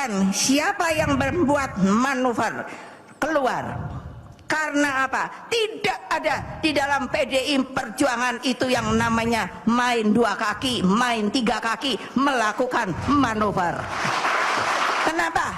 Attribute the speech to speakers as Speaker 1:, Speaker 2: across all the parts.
Speaker 1: Kemudian siapa yang membuat manuver keluar? Karena apa? Tidak ada di dalam PDI Perjuangan itu yang namanya main dua kaki, main tiga kaki, melakukan manuver. Kenapa?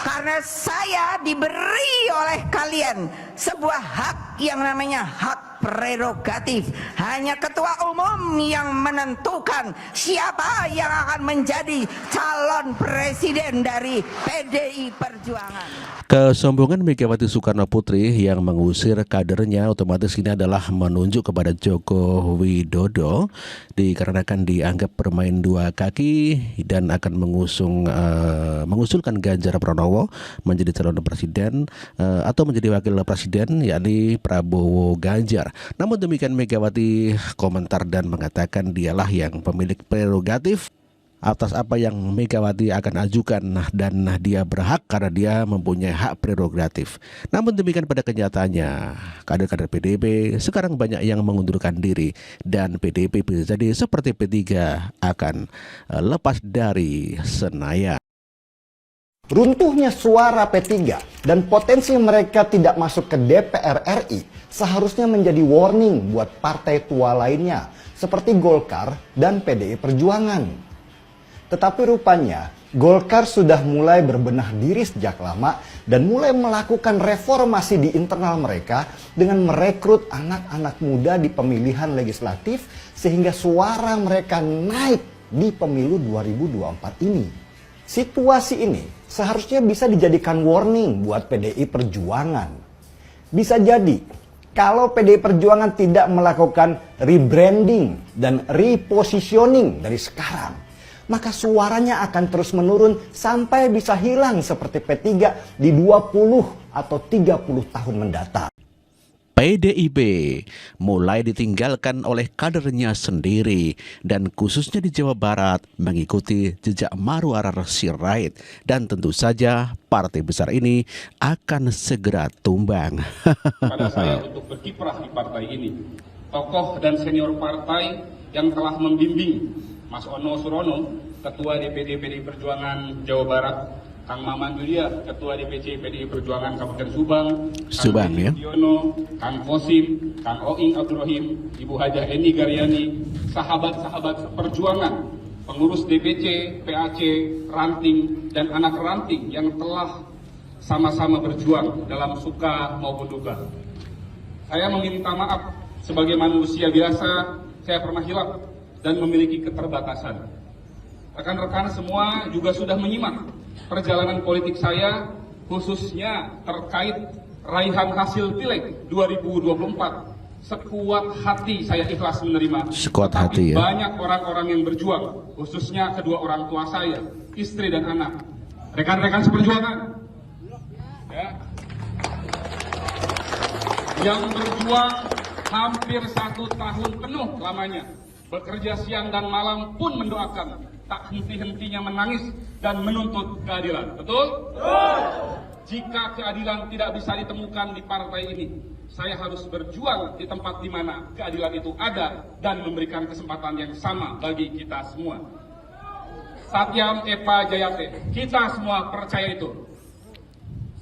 Speaker 1: Karena saya diberi oleh kalian sebuah hak yang namanya hak prerogatif. Hanya ketua umum yang menentukan siapa yang akan menjadi calon presiden dari PDI Perjuangan.
Speaker 2: Kesombongan Megawati Soekarno Putri yang mengusir kadernya otomatis ini adalah menunjuk kepada Joko Widodo dikarenakan dianggap bermain dua kaki dan akan mengusulkan Ganjar Pranowo menjadi calon presiden atau menjadi wakil presiden, yakni Prabowo Ganjar. Namun demikian Megawati komentar dan mengatakan dialah yang pemilik prerogatif atas apa yang Megawati akan ajukan dan dia berhak karena dia mempunyai hak prerogatif. Namun demikian pada kenyataannya kader-kader PDIP sekarang banyak yang mengundurkan diri dan PDIP bisa jadi seperti P3 akan lepas dari Senayan.
Speaker 3: Runtuhnya suara P3 dan potensi mereka tidak masuk ke DPR RI seharusnya menjadi warning buat partai tua lainnya seperti Golkar dan PDI Perjuangan. Tetapi rupanya Golkar sudah mulai berbenah diri sejak lama dan mulai melakukan reformasi di internal mereka dengan merekrut anak-anak muda di pemilihan legislatif sehingga suara mereka naik di pemilu 2024 ini. Situasi ini seharusnya bisa dijadikan warning buat PDI Perjuangan. Bisa jadi kalau PDI Perjuangan tidak melakukan rebranding dan repositioning dari sekarang, maka suaranya akan terus menurun sampai bisa hilang seperti P3 di 20 atau 30 tahun mendatang.
Speaker 2: PDIP mulai ditinggalkan oleh kadernya sendiri dan khususnya di Jawa Barat mengikuti jejak Marwarar Sirait dan tentu saja partai besar ini akan segera tumbang.
Speaker 4: Pada saya untuk berkiprah di partai ini, tokoh dan senior partai yang telah membimbing Mas Ono Surono, Ketua DPD PDI Perjuangan Jawa Barat, Kang Maman Julia, Ketua DPC PDI Perjuangan Kabupaten Subang, Kang
Speaker 2: ya.
Speaker 4: Diono, Kang Kosim, Kang Oing Abdurrahim, Ibu Hajah Eni Garyani, sahabat-sahabat perjuangan, pengurus DPC, PAC, ranting, dan anak ranting yang telah sama-sama berjuang dalam suka maupun duka. Saya meminta maaf sebagai manusia biasa, saya pernah hilaf dan memiliki keterbatasan. Rekan-rekan semua juga sudah menyimak perjalanan politik saya, khususnya terkait raihan hasil Pileg 2024. Sekuat hati saya ikhlas menerima.
Speaker 2: Sekuat hati ya.
Speaker 4: Banyak orang-orang yang berjuang, khususnya kedua orang tua saya, istri dan anak. Rekan-rekan seperjuangan, ya, yang berjuang hampir 1 tahun penuh lamanya, bekerja siang dan malam pun mendoakan, tak henti-hentinya menangis dan menuntut keadilan. Betul? Betul. Jika keadilan tidak bisa ditemukan di partai ini, saya harus berjuang di tempat di mana keadilan itu ada dan memberikan kesempatan yang sama bagi kita semua. Satyam Eva Jayate, kita semua percaya itu.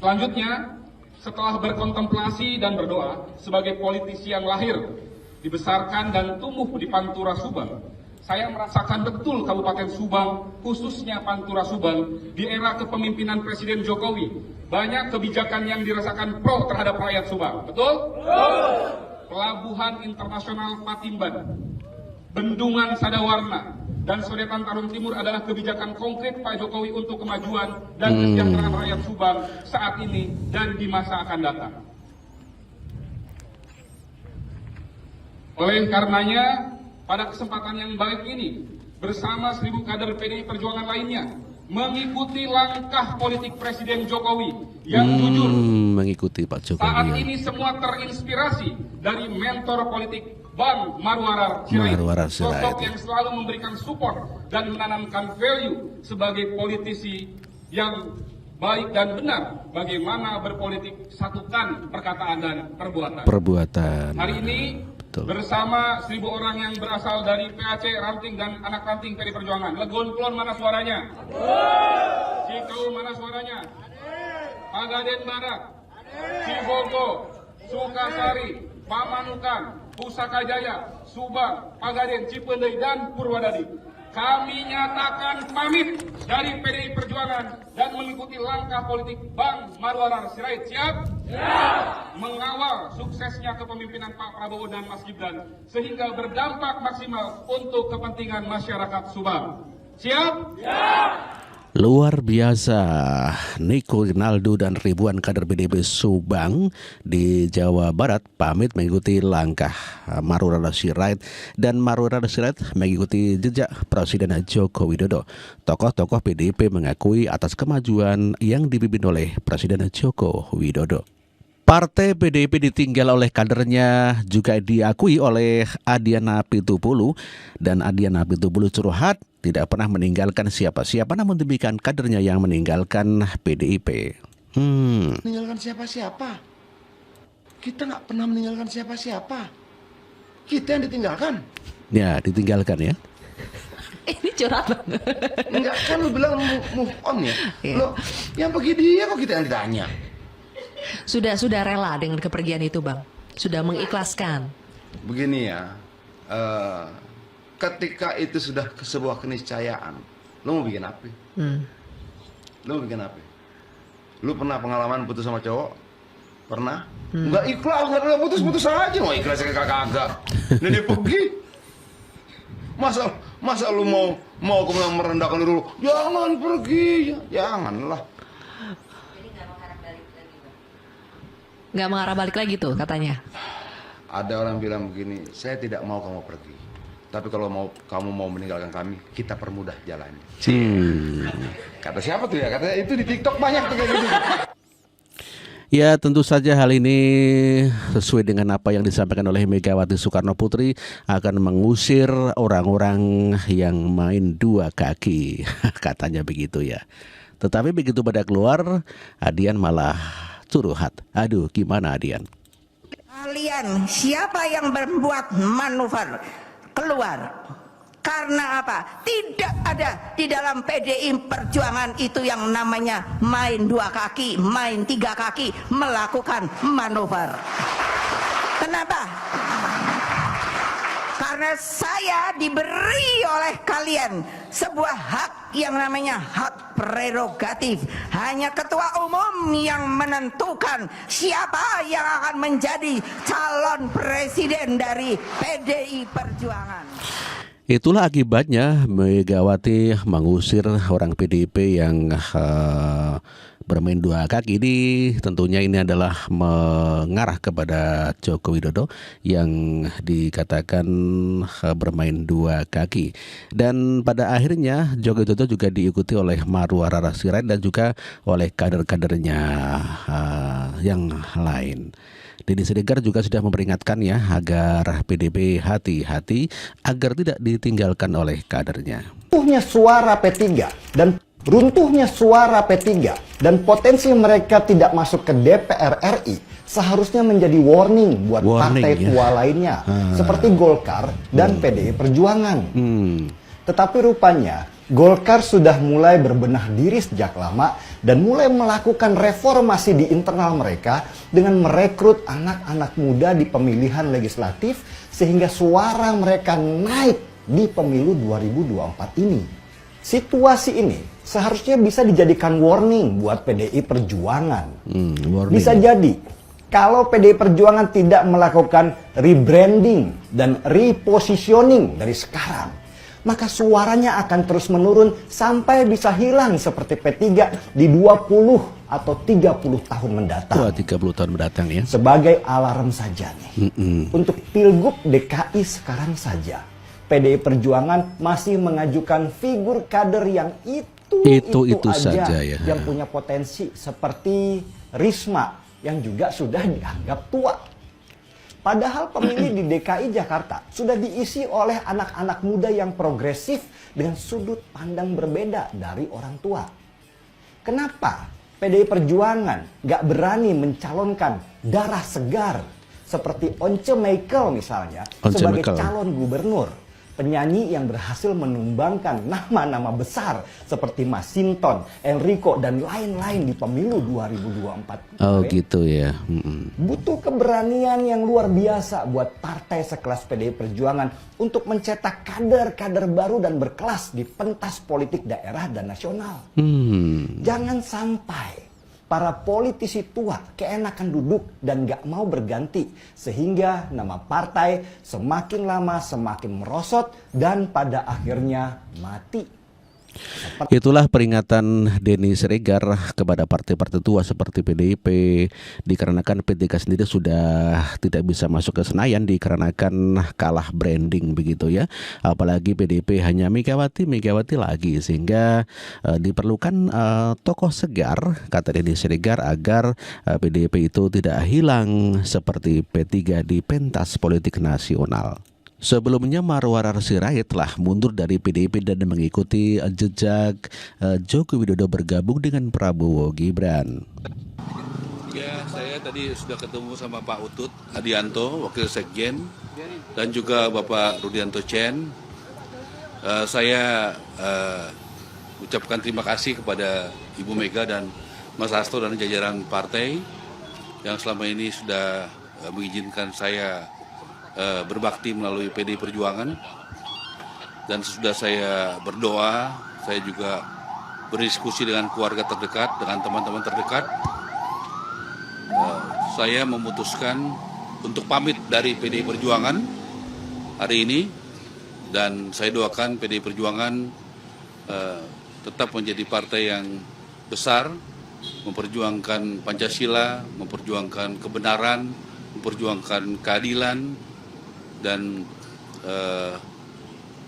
Speaker 4: Selanjutnya, setelah berkontemplasi dan berdoa sebagai politisi yang lahir, dibesarkan dan tumbuh di Pantura Subang, saya merasakan betul Kabupaten Subang, khususnya Pantura Subang, di era kepemimpinan Presiden Jokowi, banyak kebijakan yang dirasakan pro terhadap rakyat Subang. Betul? Betul. Pelabuhan Internasional Patimban, Bendungan Sadawarna, dan Sodetan Tarum Timur adalah kebijakan konkret Pak Jokowi untuk kemajuan dan kesejahteraan rakyat Subang saat ini dan di masa akan datang. Oleh karenanya, pada kesempatan yang baik ini, bersama 1000 kader PDI Perjuangan lainnya, mengikuti langkah politik Presiden Jokowi yang jujur.
Speaker 2: Mengikuti Pak Jokowi.
Speaker 4: Saat ini semua terinspirasi dari mentor politik Bang Marwarar Sirait, sosok yang selalu memberikan support dan menanamkan value sebagai politisi yang baik dan benar bagaimana berpolitik satukan perkataan dan perbuatan.
Speaker 2: Perbuatan.
Speaker 4: Hari ini
Speaker 2: Betul.
Speaker 4: Bersama 1.000 orang yang berasal dari PAC, ranting dan anak ranting PDI Perjuangan. Legon Kulon mana suaranya? Cikau mana suaranya? Pagaden Barat, Cibogo, Sukasari, Pamanukan, Pusaka Jaya, Subang, Pagaden, Cipendei, dan Purwadadi. Kami nyatakan pamit dari PDI Perjuangan dan mengikuti langkah politik Bang Marwarar Sirait. Siap? Siap! Mengawal suksesnya kepemimpinan Pak Prabowo dan Mas Gibran sehingga berdampak maksimal untuk kepentingan masyarakat Subang. Siap? Siap!
Speaker 2: Luar biasa, Niko Rinaldo dan ribuan kader PDIP Subang di Jawa Barat pamit mengikuti langkah Marwarar Sirait, dan Marwarar Sirait mengikuti jejak Presiden Joko Widodo. Tokoh-tokoh PDIP mengakui atas kemajuan yang dipimpin oleh Presiden Joko Widodo. Partai PDIP ditinggal oleh kadernya juga diakui oleh Adiana Pitupulu, dan Adiana Pitupulu curhat tidak pernah meninggalkan siapa-siapa, namun demikian kadernya yang meninggalkan PDIP.
Speaker 5: Meninggalkan siapa-siapa? Kita nggak pernah meninggalkan siapa-siapa. Kita yang ditinggalkan.
Speaker 2: Ya, ditinggalkan ya.
Speaker 6: Ini curhat banget.
Speaker 5: Enggak, kan lu bilang move on ya. Lo yang pergi dia kok kita yang ditanya.
Speaker 6: Sudah rela dengan kepergian itu, Bang. Sudah mengikhlaskan.
Speaker 5: Begini ya, ketika itu sudah sebuah keniscayaan, lo mau bikin apa? Lo mau bikin apa? Lo pernah pengalaman putus sama cowok? Pernah? Enggak ikhlas, enggak putus aja, mau ikhlas kagak. Nah dia pergi. Masa lu mau kemudian merendahkan dulu? Jangan pergi, janganlah.
Speaker 6: Nggak mengarah balik lagi tuh katanya.
Speaker 5: Ada orang bilang begini, saya tidak mau kamu pergi, tapi kalau kamu mau meninggalkan kami, kita permudah jalannya. Kata siapa tuh ya? Katanya itu di TikTok banyak tuh kayak gitu.
Speaker 2: Ya, tentu saja hal ini sesuai dengan apa yang disampaikan oleh Megawati Soekarno Putri, akan mengusir orang-orang yang main dua kaki. Katanya begitu ya. Tetapi begitu pada keluar, Adian malah curhat. Aduh, gimana Adian?
Speaker 1: Kalian siapa yang membuat manuver keluar? Karena apa? Tidak ada di dalam PDI Perjuangan itu yang namanya main dua kaki, main tiga kaki, melakukan manuver. Kenapa? Karena saya diberi oleh kalian sebuah hak yang namanya hak prerogatif. Hanya ketua umum yang menentukan siapa yang akan menjadi calon presiden dari PDI Perjuangan.
Speaker 2: Itulah akibatnya Megawati mengusir orang PDIP yang bermain dua kaki. Ini tentunya ini adalah mengarah kepada Joko Widodo yang dikatakan bermain dua kaki. Dan pada akhirnya Joko Widodo juga diikuti oleh Marwarar Sirait dan juga oleh kader-kadernya yang lain. Deddy Siregar juga sudah memperingatkan ya agar PDIP hati-hati agar tidak ditinggalkan oleh kadernya.
Speaker 3: Runtuhnya suara P3 dan potensi mereka tidak masuk ke DPR RI seharusnya menjadi warning buat partai tua lainnya seperti Golkar dan PDI Perjuangan. Tetapi rupanya Golkar sudah mulai berbenah diri sejak lama dan mulai melakukan reformasi di internal mereka dengan merekrut anak-anak muda di pemilihan legislatif sehingga suara mereka naik di pemilu 2024 ini. Situasi ini seharusnya bisa dijadikan warning buat PDI Perjuangan. Bisa jadi kalau PDI Perjuangan tidak melakukan rebranding dan repositioning dari sekarang, maka suaranya akan terus menurun sampai bisa hilang seperti P3 di 20 atau 30 tahun mendatang.
Speaker 2: 30 tahun mendatang ya.
Speaker 3: Sebagai alarm saja nih. Untuk Pilgub DKI sekarang saja, PDI Perjuangan masih mengajukan figur kader yang itu saja ya. Yang punya potensi seperti Risma yang juga sudah dianggap tua. Padahal pemilih di DKI Jakarta sudah diisi oleh anak-anak muda yang progresif dengan sudut pandang berbeda dari orang tua. Kenapa PDI Perjuangan gak berani mencalonkan darah segar seperti Once Mekel misalnya
Speaker 2: Once
Speaker 3: sebagai
Speaker 2: Mekel.
Speaker 3: calon gubernur. Penyanyi yang berhasil menumbangkan nama-nama besar seperti Masinton, Enrico, dan lain-lain di pemilu 2024.
Speaker 2: Oh
Speaker 3: kemarin.
Speaker 2: gitu ya.
Speaker 3: Butuh keberanian yang luar biasa buat partai sekelas PDI Perjuangan untuk mencetak kader-kader baru dan berkelas di pentas politik daerah dan nasional. Jangan sampai para politisi tua keenakan duduk dan gak mau berganti, sehingga nama partai semakin lama semakin merosot dan pada akhirnya mati.
Speaker 2: Itulah peringatan Denny Siregar kepada partai-partai tua seperti PDIP, dikarenakan P3 sendiri sudah tidak bisa masuk ke Senayan dikarenakan kalah branding begitu ya. Apalagi PDIP hanya Megawati lagi, sehingga diperlukan tokoh segar, kata Denny Siregar, agar PDIP itu tidak hilang seperti P3 di pentas politik nasional. Sebelumnya Marwarar Sirait telah mundur dari PDIP dan mengikuti jejak Joko Widodo bergabung dengan Prabowo Gibran.
Speaker 7: Ya, saya tadi sudah ketemu sama Pak Utut Adianto, Wakil Sekjen, dan juga Bapak Rudianto Chen. Saya ucapkan terima kasih kepada Ibu Mega dan Mas Hasto dan jajaran partai yang selama ini sudah mengizinkan saya berbakti melalui PDI Perjuangan. Dan sesudah saya berdoa, saya juga berdiskusi dengan keluarga terdekat, dengan teman-teman terdekat. Saya memutuskan untuk pamit dari PDI Perjuangan hari ini, dan saya doakan PDI Perjuangan tetap menjadi partai yang besar, memperjuangkan Pancasila, memperjuangkan kebenaran, memperjuangkan keadilan. Dan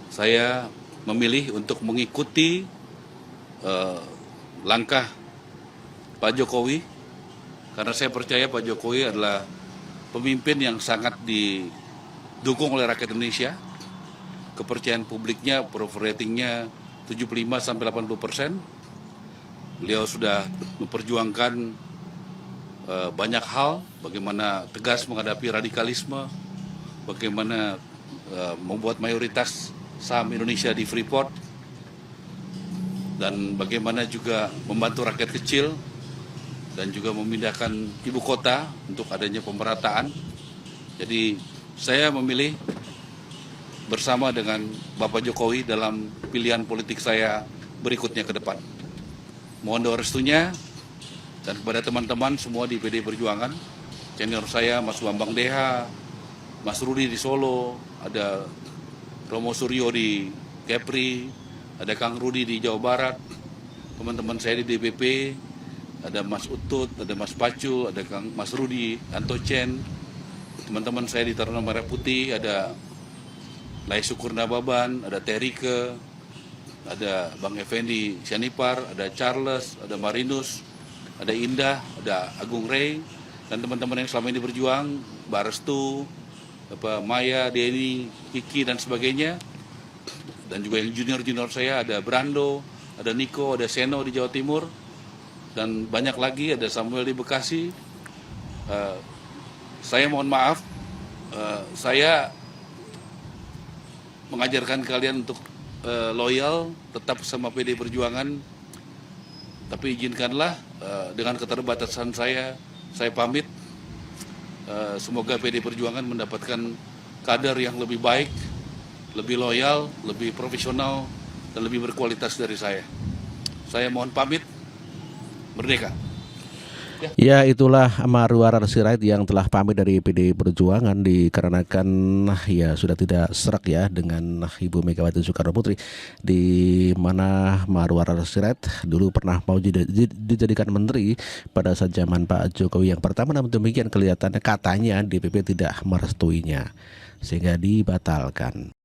Speaker 7: saya memilih untuk mengikuti langkah Pak Jokowi, karena saya percaya Pak Jokowi adalah pemimpin yang sangat didukung oleh rakyat Indonesia. Kepercayaan publiknya, approval ratingnya 75-80%. Beliau sudah memperjuangkan banyak hal, bagaimana tegas menghadapi radikalisme, bagaimana membuat mayoritas saham Indonesia di Freeport, dan bagaimana juga membantu rakyat kecil dan juga memindahkan ibu kota untuk adanya pemerataan. Jadi saya memilih bersama dengan Bapak Jokowi dalam pilihan politik saya berikutnya ke depan. Mohon doa restunya, dan kepada teman-teman semua di PDI Perjuangan, senior saya Mas Bambang Deha, Mas Rudi di Solo, ada Romo Suryo di Kepri, ada Kang Rudi di Jawa Barat, teman-teman saya di DPP, ada Mas Utut, ada Mas Pacul, ada Kang Mas Rudi, Anto Chen, teman-teman saya di Taruna Merah Putih, ada Lai Syukur Nababan, ada Terike, ada Bang Effendi Sianipar, ada Charles, ada Marinus, ada Indah, ada Agung Rey, dan teman-teman yang selama ini berjuang, Mbak Restu, Maya, Denny, Kiki, dan sebagainya. Dan juga yang junior-junior saya, ada Brando, ada Niko, ada Seno di Jawa Timur, dan banyak lagi, ada Samuel di Bekasi. Saya mohon maaf, saya mengajarkan kalian untuk loyal, tetap sama PDI Perjuangan, tapi izinkanlah dengan keterbatasan saya pamit. Semoga PDI Perjuangan mendapatkan kader yang lebih baik, lebih loyal, lebih profesional, dan lebih berkualitas dari saya. Saya mohon pamit, merdeka.
Speaker 2: Ya, itulah Marwarar Sirait yang telah pamit dari PDI Perjuangan dikarenakan ya sudah tidak serak ya dengan Ibu Megawati Soekarno Putri, di mana Marwarar Sirait dulu pernah mau dijadikan menteri pada saat zaman Pak Jokowi yang pertama, namun demikian kelihatannya katanya DPP tidak merestuinya sehingga dibatalkan.